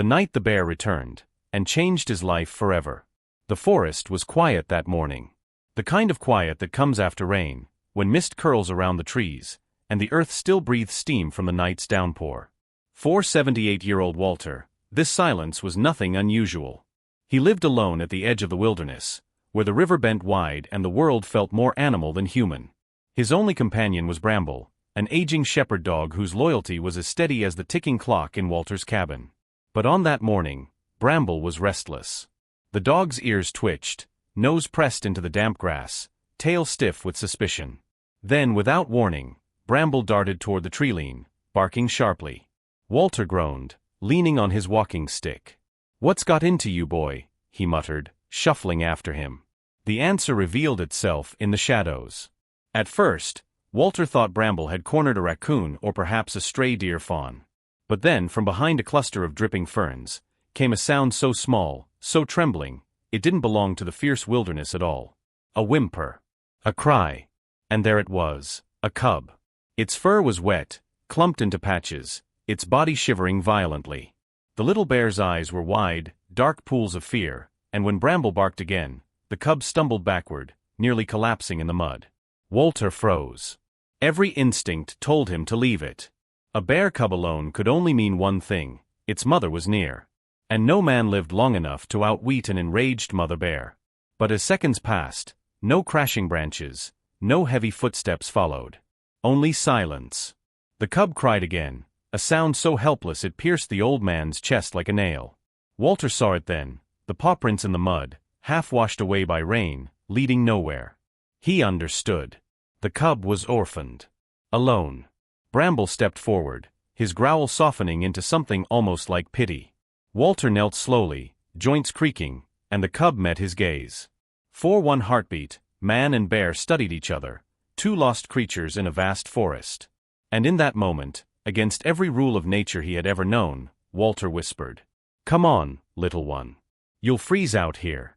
The night the bear returned, and changed his life forever. The forest was quiet that morning. The kind of quiet that comes after rain, when mist curls around the trees, and the earth still breathes steam from the night's downpour. For 78-year-old Walter, this silence was nothing unusual. He lived alone at the edge of the wilderness, where the river bent wide and the world felt more animal than human. His only companion was Bramble, an aging shepherd dog whose loyalty was as steady as the ticking clock in Walter's cabin. But on that morning, Bramble was restless. The dog's ears twitched, nose pressed into the damp grass, tail stiff with suspicion. Then, without warning, Bramble darted toward the tree-line, barking sharply. Walter groaned, leaning on his walking stick. "What's got into you, boy?" he muttered, shuffling after him. The answer revealed itself in the shadows. At first, Walter thought Bramble had cornered a raccoon or perhaps a stray deer fawn. But then, from behind a cluster of dripping ferns, came a sound so small, so trembling, it didn't belong to the fierce wilderness at all. A whimper. A cry. And there it was, a cub. Its fur was wet, clumped into patches, its body shivering violently. The little bear's eyes were wide, dark pools of fear, and when Bramble barked again, the cub stumbled backward, nearly collapsing in the mud. Walter froze. Every instinct told him to leave it. A bear cub alone could only mean one thing: its mother was near. And no man lived long enough to outwit an enraged mother bear. But as seconds passed, no crashing branches, no heavy footsteps followed. Only silence. The cub cried again, a sound so helpless it pierced the old man's chest like a nail. Walter saw it then, the paw prints in the mud, half washed away by rain, leading nowhere. He understood. The cub was orphaned. Alone. Bramble stepped forward, his growl softening into something almost like pity. Walter knelt slowly, joints creaking, and the cub met his gaze. For one heartbeat, man and bear studied each other, two lost creatures in a vast forest. And in that moment, against every rule of nature he had ever known, Walter whispered, "Come on, little one. You'll freeze out here."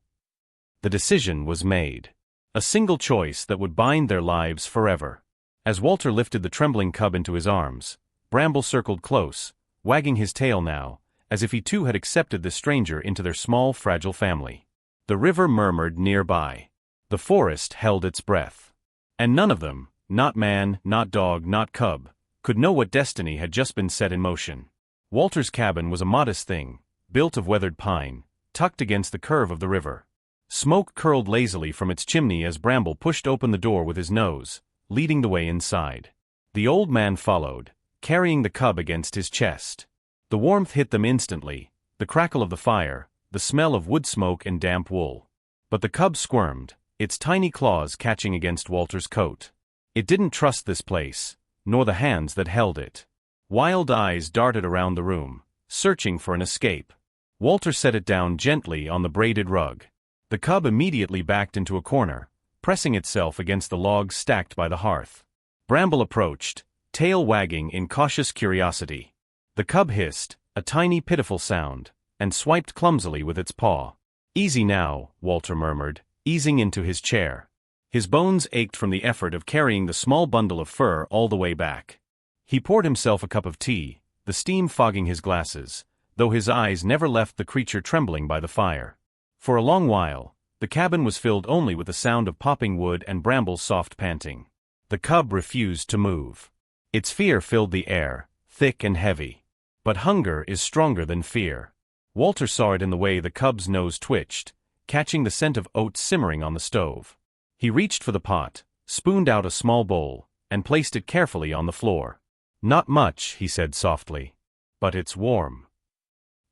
The decision was made. A single choice that would bind their lives forever. As Walter lifted the trembling cub into his arms, Bramble circled close, wagging his tail now, as if he too had accepted this stranger into their small, fragile family. The river murmured nearby. The forest held its breath. And none of them, not man, not dog, not cub, could know what destiny had just been set in motion. Walter's cabin was a modest thing, built of weathered pine, tucked against the curve of the river. Smoke curled lazily from its chimney as Bramble pushed open the door with his nose, leading the way inside. The old man followed, carrying the cub against his chest. The warmth hit them instantly, the crackle of the fire, the smell of wood smoke and damp wool. But the cub squirmed, its tiny claws catching against Walter's coat. It didn't trust this place, nor the hands that held it. Wild eyes darted around the room, searching for an escape. Walter set it down gently on the braided rug. The cub immediately backed into a corner, pressing itself against the logs stacked by the hearth. Bramble approached, tail wagging in cautious curiosity. The cub hissed, a tiny pitiful sound, and swiped clumsily with its paw. "Easy now," Walter murmured, easing into his chair. His bones ached from the effort of carrying the small bundle of fur all the way back. He poured himself a cup of tea, the steam fogging his glasses, though his eyes never left the creature trembling by the fire. For a long while, the cabin was filled only with the sound of popping wood and Bramble's soft panting. The cub refused to move. Its fear filled the air, thick and heavy. But hunger is stronger than fear. Walter saw it in the way the cub's nose twitched, catching the scent of oats simmering on the stove. He reached for the pot, spooned out a small bowl, and placed it carefully on the floor. "Not much," he said softly. "But it's warm."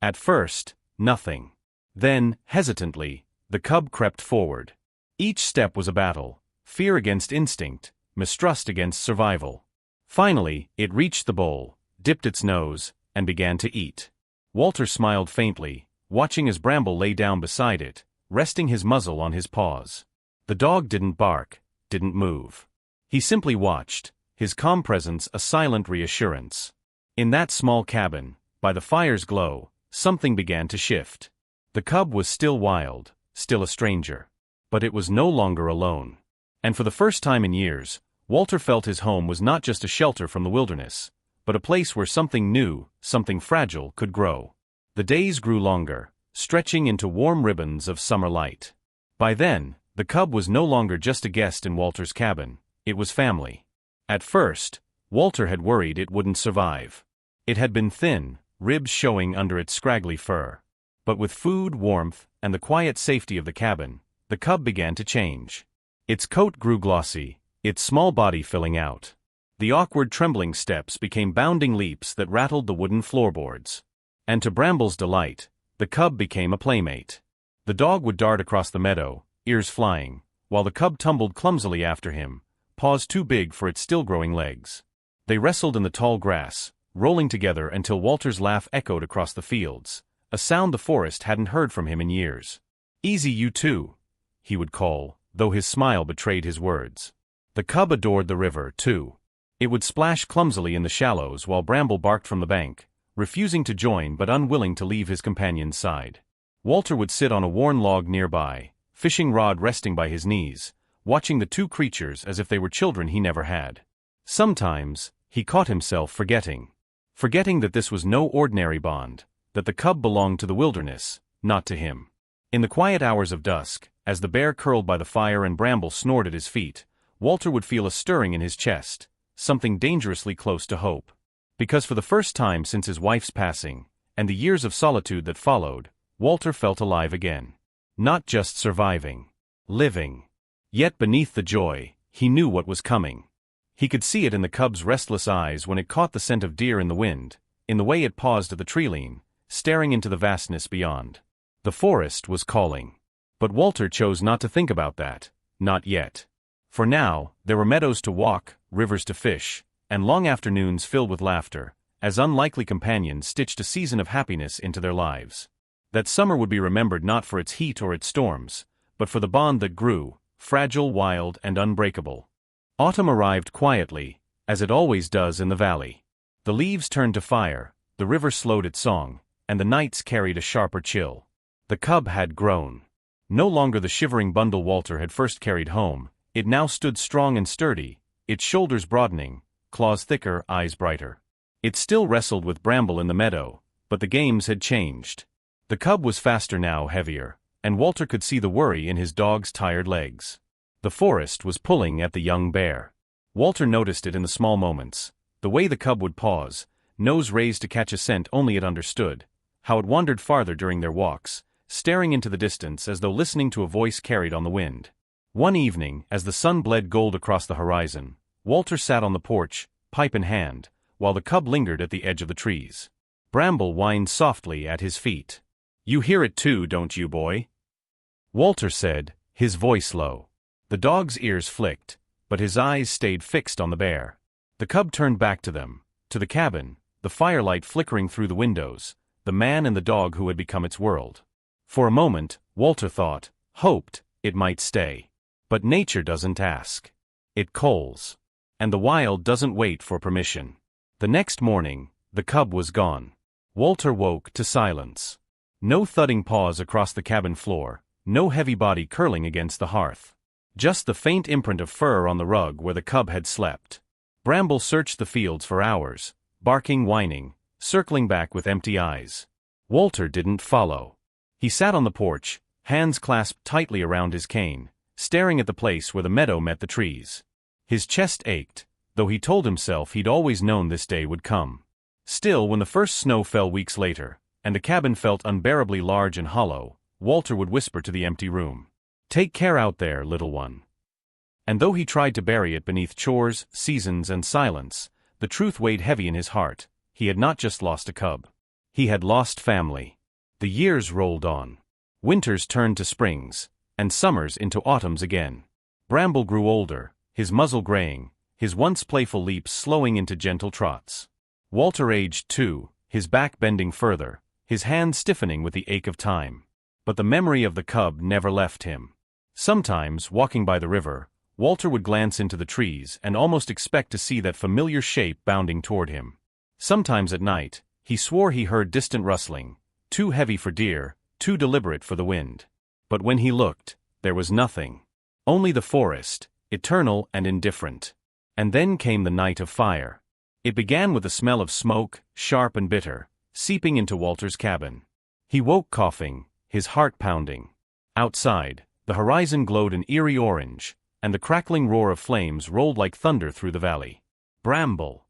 At first, nothing. Then, hesitantly, the cub crept forward. Each step was a battle, fear against instinct, mistrust against survival. Finally, it reached the bowl, dipped its nose, and began to eat. Walter smiled faintly, watching as Bramble lay down beside it, resting his muzzle on his paws. The dog didn't bark, didn't move. He simply watched, his calm presence a silent reassurance. In that small cabin, by the fire's glow, something began to shift. The cub was still wild, still a stranger. But it was no longer alone. And for the first time in years, Walter felt his home was not just a shelter from the wilderness, but a place where something new, something fragile could grow. The days grew longer, stretching into warm ribbons of summer light. By then, the cub was no longer just a guest in Walter's cabin, it was family. At first, Walter had worried it wouldn't survive. It had been thin, ribs showing under its scraggly fur. But with food, warmth, and the quiet safety of the cabin, the cub began to change. Its coat grew glossy, its small body filling out. The awkward trembling steps became bounding leaps that rattled the wooden floorboards. And to Bramble's delight, the cub became a playmate. The dog would dart across the meadow, ears flying, while the cub tumbled clumsily after him, paws too big for its still-growing legs. They wrestled in the tall grass, rolling together until Walter's laugh echoed across the fields, a sound the forest hadn't heard from him in years. "Easy, you two," he would call, though his smile betrayed his words. The cub adored the river, too. It would splash clumsily in the shallows while Bramble barked from the bank, refusing to join but unwilling to leave his companion's side. Walter would sit on a worn log nearby, fishing rod resting by his knees, watching the two creatures as if they were children he never had. Sometimes, he caught himself forgetting that this was no ordinary bond, that the cub belonged to the wilderness, not to him. In the quiet hours of dusk, as the bear curled by the fire and Bramble snored at his feet, Walter would feel a stirring in his chest, something dangerously close to hope. Because for the first time since his wife's passing, and the years of solitude that followed, Walter felt alive again. Not just surviving. Living. Yet beneath the joy, he knew what was coming. He could see it in the cub's restless eyes when it caught the scent of deer in the wind, in the way it paused at the tree-line, staring into the vastness beyond. The forest was calling. But Walter chose not to think about that, not yet. For now, there were meadows to walk, rivers to fish, and long afternoons filled with laughter, as unlikely companions stitched a season of happiness into their lives. That summer would be remembered not for its heat or its storms, but for the bond that grew, fragile, wild, and unbreakable. Autumn arrived quietly, as it always does in the valley. The leaves turned to fire, the river slowed its song, and the nights carried a sharper chill. The cub had grown. No longer the shivering bundle Walter had first carried home, it now stood strong and sturdy, its shoulders broadening, claws thicker, eyes brighter. It still wrestled with Bramble in the meadow, but the games had changed. The cub was faster now, heavier, and Walter could see the worry in his dog's tired legs. The forest was pulling at the young bear. Walter noticed it in the small moments, the way the cub would pause, nose raised to catch a scent only it understood, how it wandered farther during their walks, staring into the distance as though listening to a voice carried on the wind. One evening, as the sun bled gold across the horizon, Walter sat on the porch, pipe in hand, while the cub lingered at the edge of the trees. Bramble whined softly at his feet. "You hear it too, don't you, boy?" Walter said, his voice low. The dog's ears flicked, but his eyes stayed fixed on the bear. The cub turned back to them, to the cabin, the firelight flickering through the windows, the man and the dog who had become its world. For a moment, Walter thought, hoped, it might stay. But nature doesn't ask. It calls. And the wild doesn't wait for permission. The next morning, the cub was gone. Walter woke to silence. No thudding paws across the cabin floor, no heavy body curling against the hearth. Just the faint imprint of fur on the rug where the cub had slept. Bramble searched the fields for hours, barking, whining, circling back with empty eyes. Walter didn't follow. He sat on the porch, hands clasped tightly around his cane, staring at the place where the meadow met the trees. His chest ached, though he told himself he'd always known this day would come. Still, when the first snow fell weeks later, and the cabin felt unbearably large and hollow, Walter would whisper to the empty room, "Take care out there, little one." And though he tried to bury it beneath chores, seasons, and silence, the truth weighed heavy in his heart. He had not just lost a cub. He had lost family. The years rolled on. Winters turned to springs, and summers into autumns again. Bramble grew older, his muzzle graying, his once playful leaps slowing into gentle trots. Walter aged too, his back bending further, his hands stiffening with the ache of time. But the memory of the cub never left him. Sometimes, walking by the river, Walter would glance into the trees and almost expect to see that familiar shape bounding toward him. Sometimes at night, he swore he heard distant rustling, too heavy for deer, too deliberate for the wind. But when he looked, there was nothing. Only the forest, eternal and indifferent. And then came the night of fire. It began with the smell of smoke, sharp and bitter, seeping into Walter's cabin. He woke coughing, his heart pounding. Outside, the horizon glowed an eerie orange, and the crackling roar of flames rolled like thunder through the valley. "Bramble!"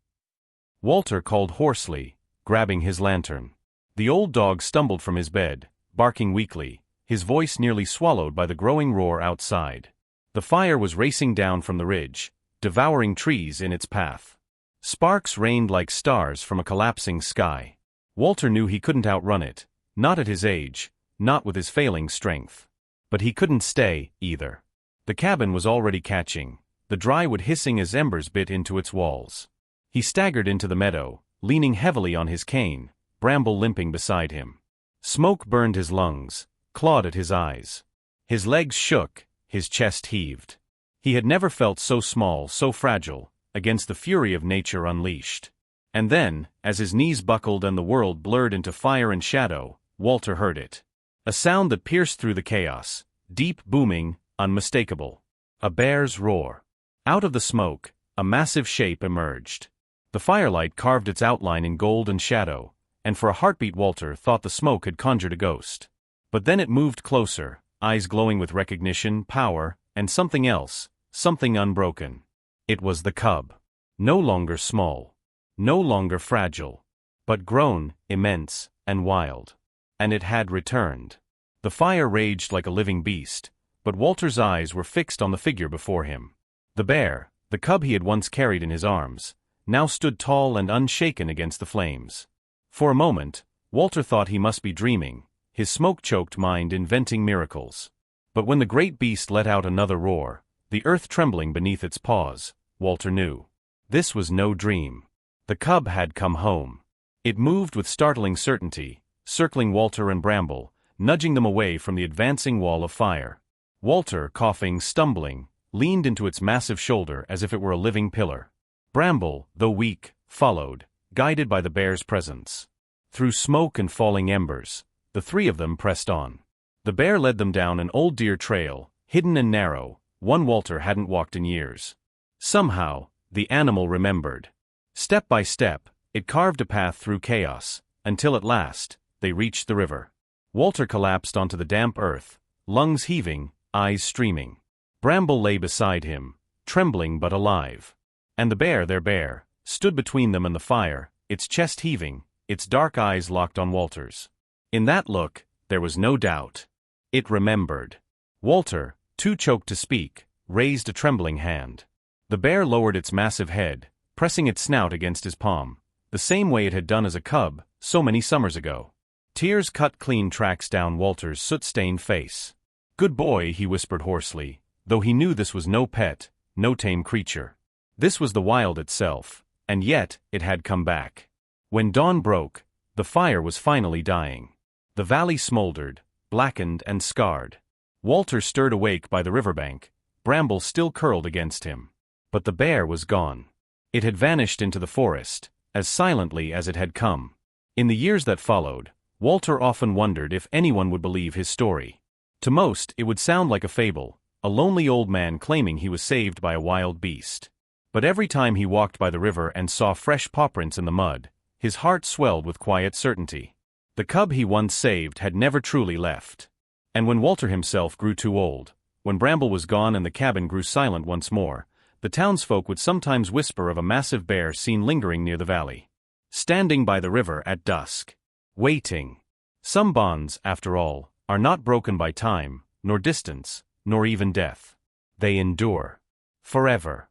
Walter called hoarsely, grabbing his lantern. The old dog stumbled from his bed, barking weakly, his voice nearly swallowed by the growing roar outside. The fire was racing down from the ridge, devouring trees in its path. Sparks rained like stars from a collapsing sky. Walter knew he couldn't outrun it, not at his age, not with his failing strength. But he couldn't stay, either. The cabin was already catching, the dry wood hissing as embers bit into its walls. He staggered into the meadow, leaning heavily on his cane, Bramble limping beside him. Smoke burned his lungs, clawed at his eyes. His legs shook, his chest heaved. He had never felt so small, so fragile, against the fury of nature unleashed. And then, as his knees buckled and the world blurred into fire and shadow, Walter heard it. A sound that pierced through the chaos, deep, booming, unmistakable. A bear's roar. Out of the smoke, a massive shape emerged. The firelight carved its outline in gold and shadow, and for a heartbeat Walter thought the smoke had conjured a ghost. But then it moved closer, eyes glowing with recognition, power, and something else, something unbroken. It was the cub. No longer small. No longer fragile. But grown, immense, and wild. And it had returned. The fire raged like a living beast, but Walter's eyes were fixed on the figure before him. The bear, the cub he had once carried in his arms, now stood tall and unshaken against the flames. For a moment, Walter thought he must be dreaming, his smoke-choked mind inventing miracles. But when the great beast let out another roar, the earth trembling beneath its paws, Walter knew. This was no dream. The cub had come home. It moved with startling certainty, circling Walter and Bramble, nudging them away from the advancing wall of fire. Walter, coughing, stumbling, leaned into its massive shoulder as if it were a living pillar. Bramble, though weak, followed, guided by the bear's presence. Through smoke and falling embers, the three of them pressed on. The bear led them down an old deer trail, hidden and narrow, one Walter hadn't walked in years. Somehow, the animal remembered. Step by step, it carved a path through chaos, until at last, they reached the river. Walter collapsed onto the damp earth, lungs heaving, eyes streaming. Bramble lay beside him, trembling but alive. And the bear, their bear, stood between them and the fire, its chest heaving, its dark eyes locked on Walter's. In that look, there was no doubt. It remembered. Walter, too choked to speak, raised a trembling hand. The bear lowered its massive head, pressing its snout against his palm, the same way it had done as a cub, so many summers ago. Tears cut clean tracks down Walter's soot-stained face. "Good boy," he whispered hoarsely, though he knew this was no pet, no tame creature. This was the wild itself, and yet it had come back. When dawn broke, the fire was finally dying. The valley smoldered, blackened and scarred. Walter stirred awake by the riverbank, Bramble still curled against him. But the bear was gone. It had vanished into the forest, as silently as it had come. In the years that followed, Walter often wondered if anyone would believe his story. To most, it would sound like a fable, a lonely old man claiming he was saved by a wild beast. But every time he walked by the river and saw fresh pawprints in the mud, his heart swelled with quiet certainty. The cub he once saved had never truly left. And when Walter himself grew too old, when Bramble was gone and the cabin grew silent once more, the townsfolk would sometimes whisper of a massive bear seen lingering near the valley. Standing by the river at dusk. Waiting. Some bonds, after all, are not broken by time, nor distance, nor even death. They endure. Forever.